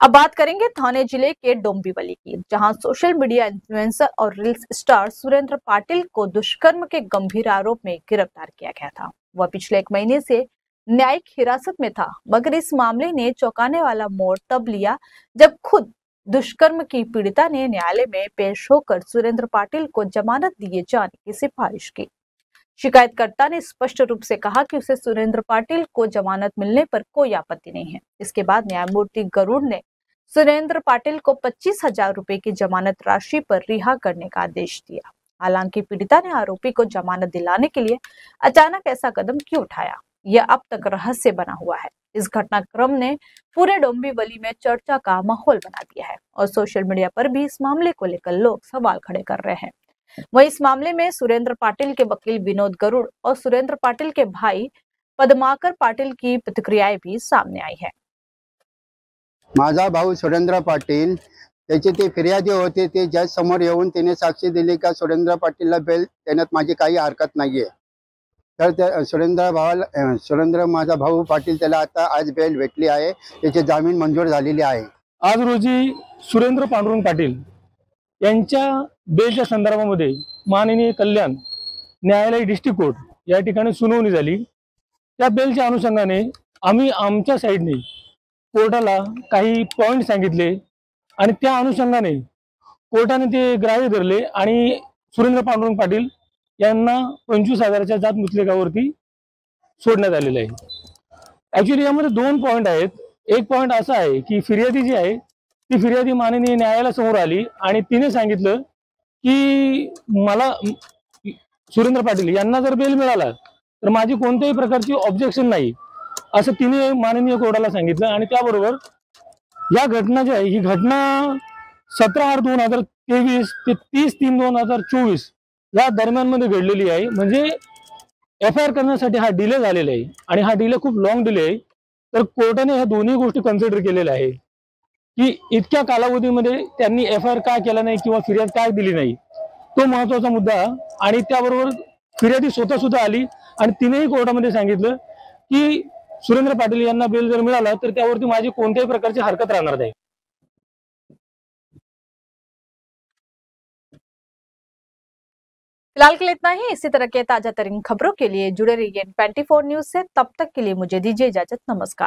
अब बात करेंगे थाने जिले के डोंबिवली की, जहां सोशल मीडिया इन्फ्लुएंसर और रील्स स्टार सुरेंद्र पाटिल को दुष्कर्म के गंभीर आरोप में गिरफ्तार किया गया था। वह पिछले 1 महीने से न्यायिक हिरासत में था, मगर इस मामले ने चौंकाने वाला मोड़ तब लिया जब खुद दुष्कर्म की पीड़िता ने न्यायालय में पेश होकर सुरेंद्र पाटिल को जमानत दिए जाने की सिफारिश की। शिकायतकर्ता ने स्पष्ट रूप से कहा कि उसे सुरेंद्र पाटिल को जमानत मिलने पर कोई आपत्ति नहीं है। इसके बाद न्यायमूर्ति गरुड़ ने सुरेंद्र पाटिल को 25,000 रुपए की जमानत राशि पर रिहा करने का आदेश दिया। हालांकि पीड़िता ने आरोपी को जमानत दिलाने के लिए अचानक ऐसा कदम क्यों उठाया, यह अब तक रहस्य बना हुआ है। इस घटनाक्रम ने पूरे डोंबिवली में चर्चा का माहौल बना दिया है और सोशल मीडिया पर भी इस मामले को लेकर लोग सवाल खड़े कर रहे हैं। वहीं इस मामले में सुरेंद्र पाटिल के वकील विनोद गरुड़ और सुरेंद्र पाटिल के भाई पद्माकर पाटिल की प्रतिक्रियाएं भी सामने आई है। माझा भाऊ सुरेंद्र पाटील त्याची ती फिर्यादी होती, ती जज समोर येऊन तिने साक्षी दिली का सुरेंद्र पाटीलला बेल देण्यात माझी काही हरकत नाहीये। तर त्या सुरेंद्र माझा भाऊ पाटील त्याला आता आज बेल भेटली आहे, त्याची जामीन मंजूर झालेली आहे। आज रोजी सुरेंद्र पांडुरंग पाटील यांच्या बेलच्या संदर्भामध्ये माननीय कल्याण न्यायालय डिस्ट्रिक्ट कोर्ट या ठिकाणी सुनावणी झाली। त्या बेलच्या अनुषंगाने आम्ही आमच्या साइडने कोर्टाला काही पॉइंट सांगितले आणि त्या अनुषंगाने कोर्टाने ते ग्राह्य धरले आणि सुरेंद्र पांडुरंग पाटील यांना 25,000च्या जात मुचलेकावरती सोडण्यात आलेले आहे। ऍक्च्युअली यामध्ये 2 पॉइंट आहेत। एक पॉइंट असा आहे की फिर्यादी जी आहे ती फिर्यादी माननीय न्यायालयासमोर आली आणि तिने सांगितलं की मला सुरेंद्र पाटील यांना जर बेल मिळाला तर माझी कोणत्याही प्रकारची ऑब्जेक्शन नाही, असं तिने माननीय कोर्टाला सांगितलं। आणि त्याबरोबर या घटना जी आहे ही घटना 17/8/2023 ते 30/3/2024 या दरम्यान मध्ये घडलेली आहे। म्हणजे एफआयआर करण्यासाठी हा डिले झालेला आहे आणि हा डिले खूप लॉंग डिले आहे। तर कोर्टाने ह्या दोन्ही गोष्टी कन्सिडर केलेल्या आहे की इतक्या कालावधीमध्ये त्यांनी एफआयआर का केला नाही किंवा फिर्याद का दिली नाही, तो महत्त्वाचा मुद्दा। आणि त्याबरोबर फिर्यादी स्वतः सुद्धा आली आणि तिनेही कोर्टामध्ये सांगितलं की सुरेंद्र पाटील यांना बेल जर मिळाला तर त्यावरती माझी कोणत्याही प्रकारची हरकत राहणार नाही। फिलहाल के लिए इतना ही। इसी तरह के ताजा तरीन खबरों के लिए जुड़े रहिए N24 न्यूज से। तब तक के लिए मुझे दीजिए इजाजत। नमस्कार।